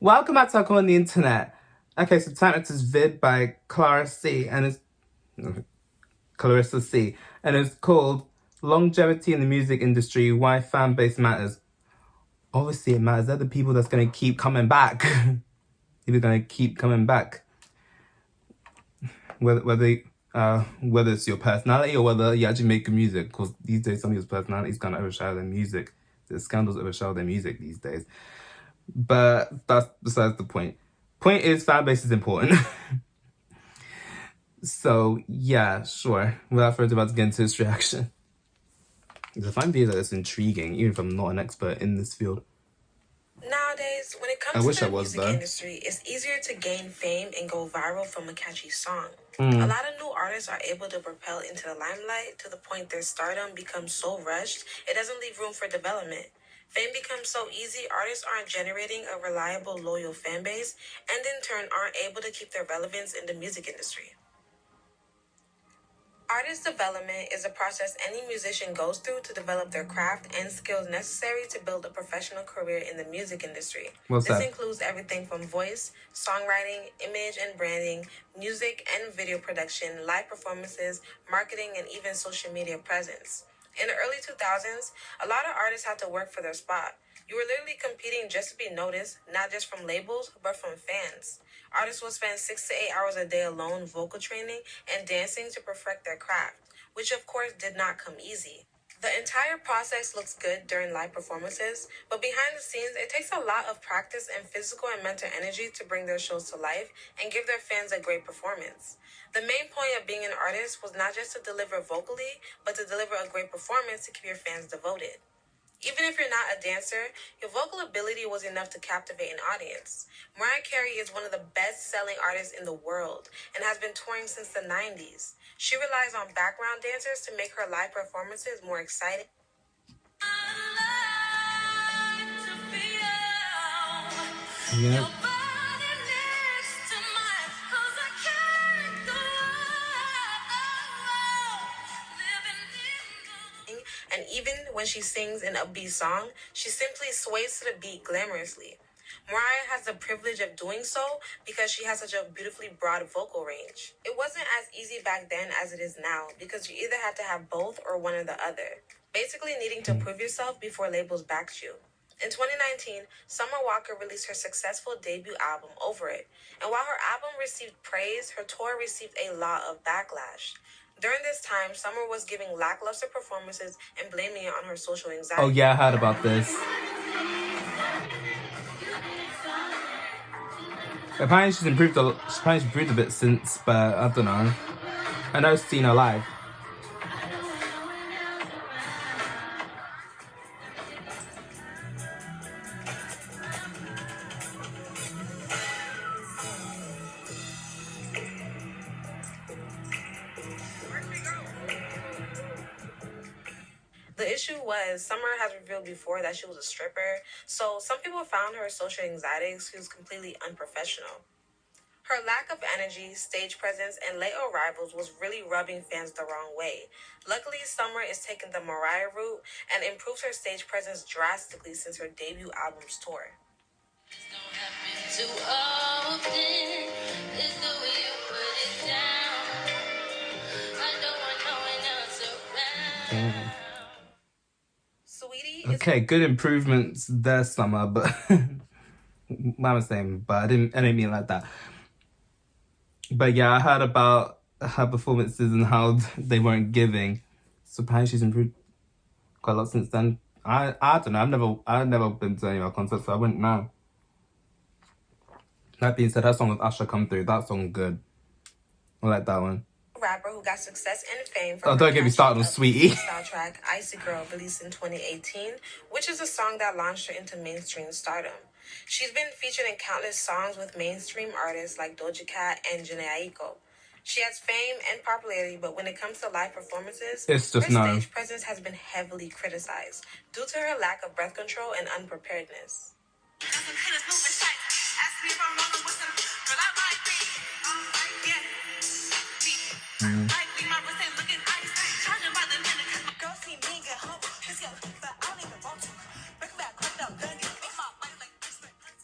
Welcome back to Talk on the Internet. Okay, so tonight is Vid by Clarissa C, and it's called Longevity in the Music Industry, Why Fan Base Matters. Obviously it matters. They're the people that's going to keep coming back. They're going to keep coming back. Whether it's your personality or whether you actually make good music, because these days some people's personalities kind of overshadow their music. The scandals overshadow their music these days. But that's besides the point. Point is, fan base is important. So yeah, sure. Without further ado, about to get into this reaction. I find videos like this intriguing, even if I'm not an expert in this field. Nowadays, when it comes to the music industry, it's easier to gain fame and go viral from a catchy song. A lot of new artists are able to propel into the limelight to the point their stardom becomes so rushed, it doesn't leave room for development. Fame becomes so easy, artists aren't generating a reliable, loyal fan base, and in turn aren't able to keep their relevance in the music industry. Artist development is a process any musician goes through to develop their craft and skills necessary to build a professional career in the music industry. This includes everything from voice, songwriting, image and branding, music and video production, live performances, marketing, and even social media presence. In the early 2000s, a lot of artists had to work for their spot. You were literally competing just to be noticed, not just from labels, but from fans. Artists will spend 6 to 8 hours a day alone vocal training and dancing to perfect their craft, which of course did not come easy. The entire process looks good during live performances, but behind the scenes, it takes a lot of practice and physical and mental energy to bring their shows to life and give their fans a great performance. The main point of being an artist was not just to deliver vocally, but to deliver a great performance to keep your fans devoted. Even if you're not a dancer, your vocal ability was enough to captivate an audience. Mariah Carey is one of the best-selling artists in the world and has been touring since the 90s. She relies on background dancers to make her live performances more exciting. Yeah. And even when she sings an upbeat song, she simply sways to the beat glamorously. Mariah has the privilege of doing so because she has such a beautifully broad vocal range. It wasn't as easy back then as it is now because you either had to have both or one or the other, basically needing to prove yourself before labels backed you. In 2019, Summer Walker released her successful debut album, Over It. And while her album received praise, her tour received a lot of backlash. During this time, Summer was giving lackluster performances and blaming it on her social anxiety. Oh yeah, I heard about this. Apparently she's improved a bit since, but I don't know. I know I've seen her live. The issue was, Summer has revealed before that she was a stripper, so some people found her social anxiety excuse completely unprofessional. Her lack of energy, stage presence, and late arrivals was really rubbing fans the wrong way. Luckily, Summer is taking the Mariah route and improves her stage presence drastically since her debut album's tour. Okay, good improvements there, Summer, but my mistake, but I didn't mean it like that. But yeah, I heard about her performances and how they weren't giving. So apparently she's improved quite a lot since then. I don't know. I've never been to any of her concerts, so I wouldn't know. That being said, her song with Usher, Come Through, that song good. I like that one. Rapper who got success and fame from don't get me started on Sweetie. Style track Icy Girl, released in 2018, which is a song that launched her into mainstream stardom. She's been featured in countless songs with mainstream artists like Doja Cat and Jhené Aiko. She has fame and popularity, but when it comes to live performances, her stage presence has been heavily criticized due to her lack of breath control and unpreparedness.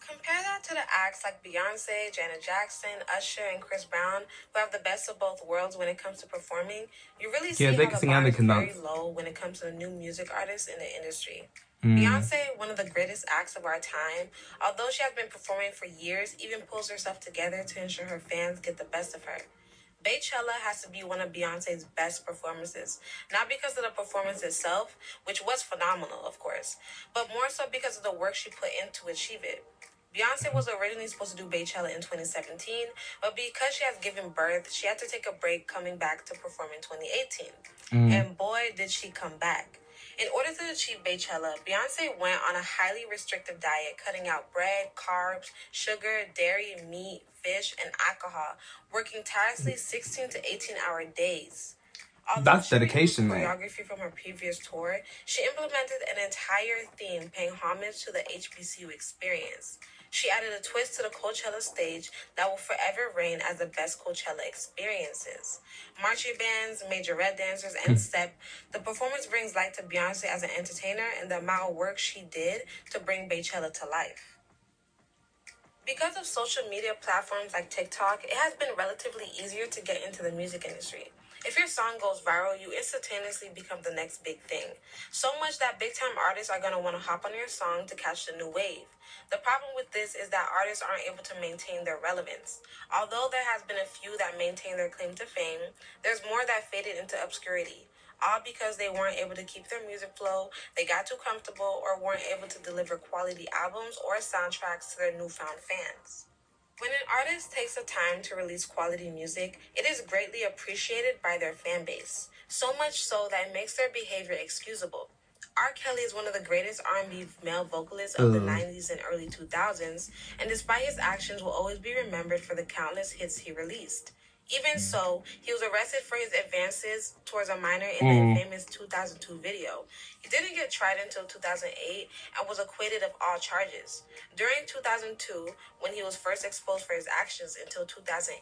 Compare that to the like Beyonce, Janet Jackson, Usher, and Chris Brown, who have the best of both worlds when it comes to performing, you really see how the bar is very low when it comes to the new music artists in the industry. Beyonce, one of the greatest acts of our time, although she has been performing for years, even pulls herself together to ensure her fans get the best of her. Beychella has to be one of Beyonce's best performances, not because of the performance itself, which was phenomenal, of course, but more so because of the work she put in to achieve it. Beyonce was originally supposed to do Beychella in 2017, but because she has given birth, she had to take a break coming back to perform in 2018. And boy, did she come back. In order to achieve Beychella, Beyonce went on a highly restrictive diet, cutting out bread, carbs, sugar, dairy, meat, fish, and alcohol, working tirelessly 16 to 18-hour days. Although that's dedication, man. Choreography from her previous tour, she implemented an entire theme paying homage to the HBCU experience. She added a twist to the Coachella stage that will forever reign as the best Coachella experiences. Marching bands, majorette dancers, and step, the performance brings light to Beyonce as an entertainer and the amount of work she did to bring Beychella to life. Because of social media platforms like TikTok, it has been relatively easier to get into the music industry. If your song goes viral, you instantaneously become the next big thing. So much that big-time artists are going to want to hop on your song to catch the new wave. The problem with this is that artists aren't able to maintain their relevance. Although there has been a few that maintain their claim to fame, there's more that faded into obscurity. All because they weren't able to keep their music flow, they got too comfortable, or weren't able to deliver quality albums or soundtracks to their newfound fans. When an artist takes the time to release quality music, it is greatly appreciated by their fan base, so much so that it makes their behavior excusable. R. Kelly is one of the greatest R&B male vocalists of the 90s and early 2000s, and despite his actions, will always be remembered for the countless hits he released. Even so, he was arrested for his advances towards a minor in the infamous 2002 video. He didn't get tried until 2008 and was acquitted of all charges. During 2002, when he was first exposed for his actions, until 2008,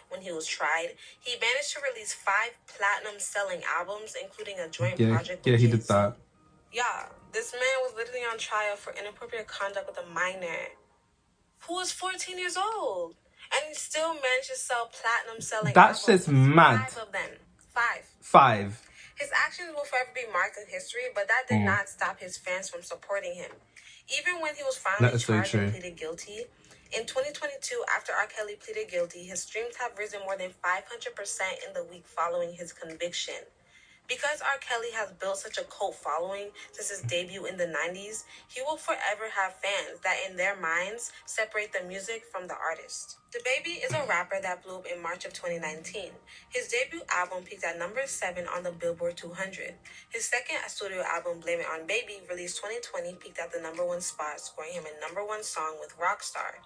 when he was tried, he managed to release 5 platinum-selling albums, including a joint project with Jay-Z. He did that. Yeah, this man was literally on trial for inappropriate conduct with a minor who was 14 years old. And he still managed to sell platinum-selling albums. That shit's mad. 5 of them. 5. His actions will forever be marked in history, but that did not stop his fans from supporting him. Even when he was finally charged and pleaded guilty, in 2022, after R. Kelly pleaded guilty, his streams have risen more than 500% in the week following his conviction. Because R. Kelly has built such a cult following since his debut in the 90s, he will forever have fans that in their minds separate the music from the artist. DaBaby is a rapper that blew up in March of 2019. His debut album peaked at number 7 on the Billboard 200. His second studio album, Blame It On Baby, released 2020, peaked at the number 1 spot, scoring him a number 1 song with Rockstar.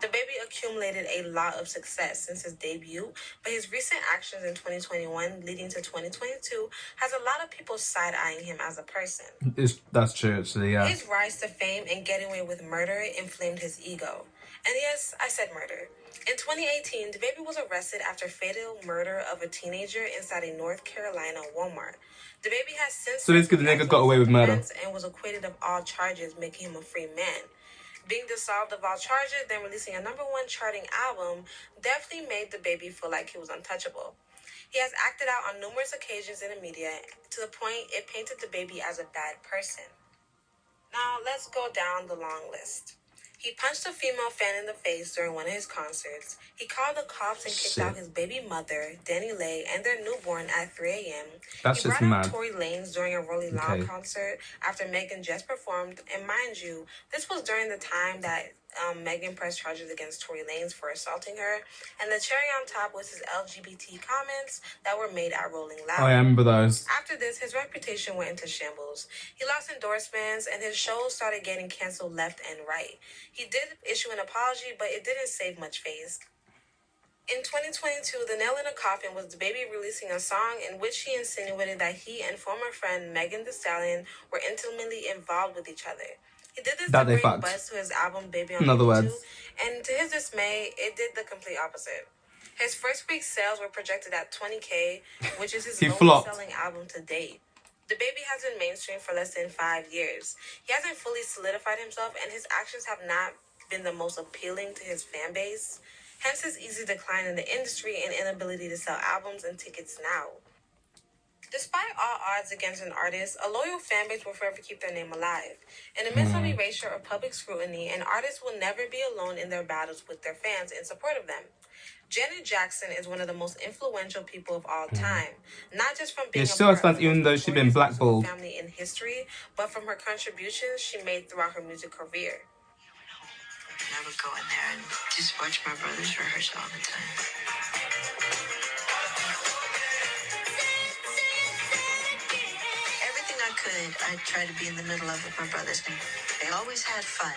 DaBaby accumulated a lot of success since his debut, but his recent actions in 2021 leading to 2022 has a lot of people side-eyeing him as a person. That's true, actually, yeah. His rise to fame and getting away with murder inflamed his ego. And yes, I said murder. In 2018, DaBaby was arrested after fatal murder of a teenager inside a North Carolina Walmart. DaBaby has since... So basically the nigga got away with murder. ...and was acquitted of all charges, making him a free man. Being dissolved of all charges, then releasing a number 1 charting album definitely made DaBaby feel like he was untouchable. He has acted out on numerous occasions in the media to the point it painted DaBaby as a bad person. Now, let's go down the long list. He punched a female fan in the face during one of his concerts. He called the cops and kicked out his baby mother, DaniLeigh, and their newborn at 3 a.m. That's he just brought mad. out Tory Lanez during a Rolling Loud concert after Megan just performed. And mind you, this was during the time that Megan pressed charges against Tory Lanez for assaulting her. And the cherry on top was his LGBT comments that were made at Rolling Loud. Oh, I remember those. After this, his reputation went into shambles. He lost endorsements and his shows started getting canceled left and right. He did issue an apology, but it didn't save much face. In 2022, the nail in the coffin was DaBaby releasing a song in which he insinuated that he and former friend Megan Thee Stallion were intimately involved with each other. He did this to bring buzz to his album Baby on Baby 2, and to his dismay, it did the complete opposite. His first week's sales were projected at 20K, which is his lowest selling album to date. DaBaby has been mainstream for less than 5 years. He hasn't fully solidified himself, and his actions have not been the most appealing to his fan base, hence his easy decline in the industry and inability to sell albums and tickets now. Despite all odds against an artist, a loyal fan base will forever keep their name alive. In the midst of erasure or public scrutiny, an artist will never be alone in their battles with their fans in support of them. Janet Jackson is one of the most influential people of all time, not just from being a part of the even though she's been blackballed family in history, but from her contributions she made throughout her music career. I would go in there and just watch my brothers rehearse all the time. Everything I could, I tried to be in the middle of with my brothers, and they always had fun,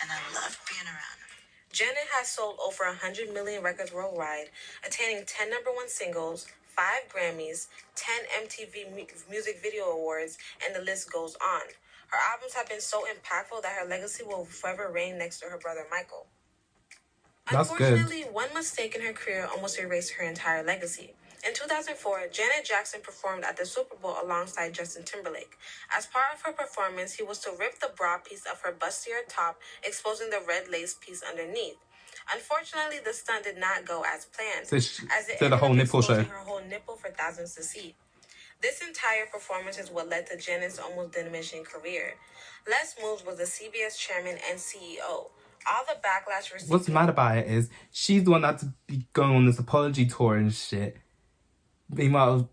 and I loved being around them. Janet has sold over 100 million records worldwide, attaining 10 #1 singles, 5 Grammys, 10 MTV Music Video Awards, and the list goes on. Her albums have been so impactful that her legacy will forever reign next to her brother Michael. That's Unfortunately, good. one mistake in her career almost erased her entire legacy. In 2004, Janet Jackson performed at the Super Bowl alongside Justin Timberlake. As part of her performance, he was to rip the bra piece of her bustier top, exposing the red lace piece underneath. Unfortunately, the stunt did not go as planned, as it ended up exposing her whole nipple for thousands to see. This entire performance is what led to Janet's almost diminishing career. Les Moonves was the CBS chairman and CEO. All the backlash received. What's mad about it is she's the one that had to be going on this apology tour and shit. Meanwhile,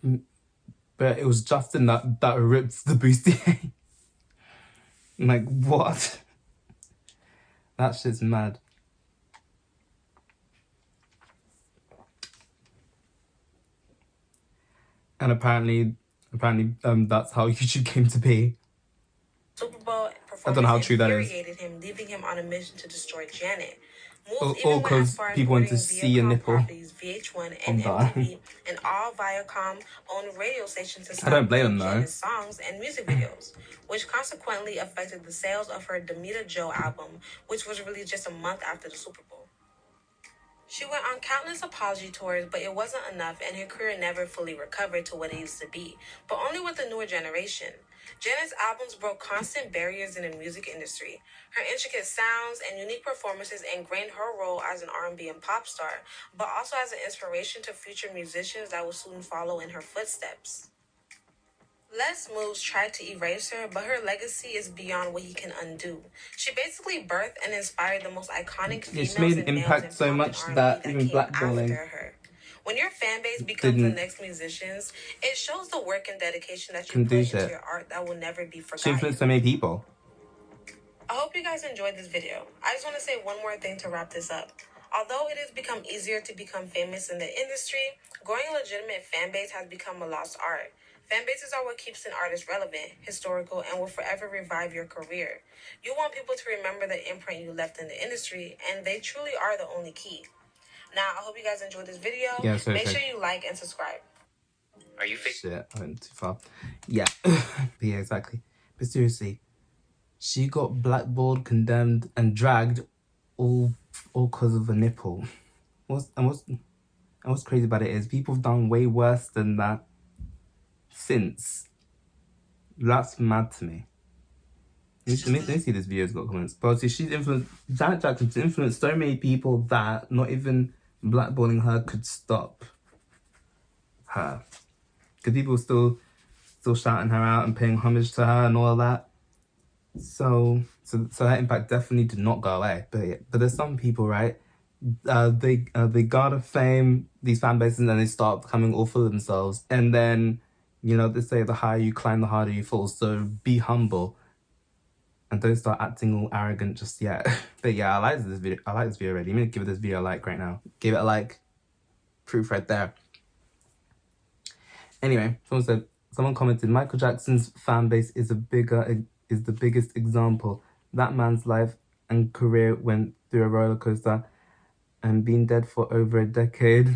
but it was Justin that ripped the bustier. Like, what? That shit's mad. And apparently, that's how YouTube came to be. Super Bowl I don't know how true that is. Him, leaving him on a mission to destroy Janet. All because people want to see a nipple VH1 and MTV and all Viacom-owned radio stations to I don't blame them though. Janet's songs and music videos, which consequently affected the sales of her Damita Jo album, which was released just a month after the Super Bowl. She went on countless apology tours, but it wasn't enough, and her career never fully recovered to what it used to be, but only with the newer generation. Janet's albums broke constant barriers in the music industry. Her intricate sounds and unique performances ingrained her role as an R&B and pop star, but also as an inspiration to future musicians that will soon follow in her footsteps. Les Moonves tried to erase her, but her legacy is beyond what he can undo. She basically birthed and inspired the most iconic females she made and an impact so much that even blackballing her. When your fan base becomes the next musicians, it shows the work and dedication that you put into your art that will never be forgotten. She influenced so many people. I hope you guys enjoyed this video. I just want to say one more thing to wrap this up. Although it has become easier to become famous in the industry, growing a legitimate fan base has become a lost art. Fan bases are what keeps an artist relevant, historical, and will forever revive your career. You want people to remember the imprint you left in the industry, and they truly are the only key. Now, I hope you guys enjoyed this video. Yeah, Make sure you like and subscribe. Are you fake? Shit, I went too far. Yeah. But yeah, exactly. But seriously, she got blackballed, condemned, and dragged all because of a nipple. What's crazy about it is people have done way worse than that since. That's mad to me. Let me see this video's got comments. But see, Janet Jackson's influenced so many people that not even blackballing her could stop her. Because people still shouting her out and paying homage to her and all of that. So that impact definitely did not go away. But there's some people, right? They garner fame, these fan bases, and then they start becoming all full of themselves. And then, you know, they say the higher you climb, the harder you fall. So be humble. And don't start acting all arrogant just yet. But yeah, I like this video already. I'm gonna give this video a like right now. Give it a like. Proof right there. Anyway, someone commented, Michael Jackson's fan base is the biggest example. That man's life and career went through a roller coaster and been dead for over a decade,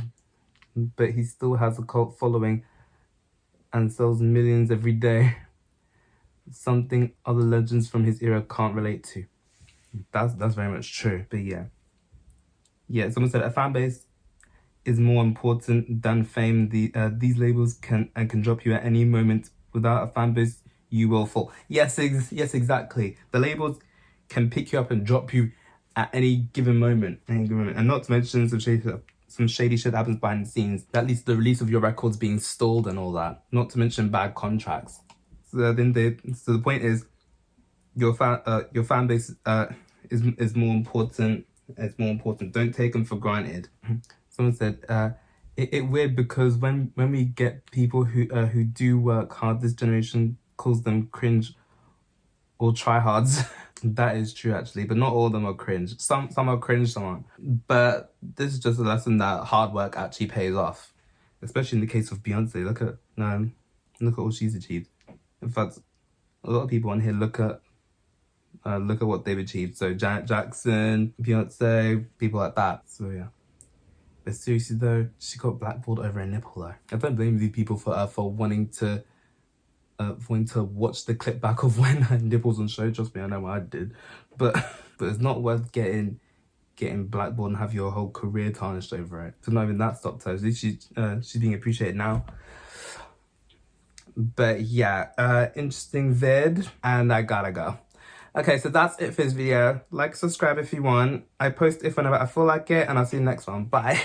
but he still has a cult following and sells millions every day. Something other legends from his era can't relate to. That's very much true. But yeah, someone said a fan base is more important than fame. These labels can drop you at any moment. Without a fan base, you will fall. Yes, exactly. The labels can pick you up and drop you at any given moment. And not to mention some shady shit happens behind the scenes. That leads to the release of your records being stalled and all that. Not to mention bad contracts. So the point is, your fan base is more important. It's more important. Don't take them for granted. Someone said, it weird because when we get people who do work hard, this generation calls them cringe or tryhards. That is true actually, but not all of them are cringe. Some are cringe, some aren't. But this is just a lesson that hard work actually pays off, especially in the case of Beyonce. Look at all she's achieved. In fact, a lot of people on here look at what they've achieved. So Janet Jackson, Beyonce, people like that. So yeah. But seriously though, she got blackballed over a nipple though. I don't blame these people for wanting to watch the clip back of when her nipples on show. Trust me, I know what I did. But it's not worth getting blackballed and have your whole career tarnished over it. So not even that stopped her. She's being appreciated now. But yeah, interesting vid, and I gotta go. Okay, so that's it for this video. Like, subscribe if you want. I post if whenever I feel like it, and I'll see you next one. Bye.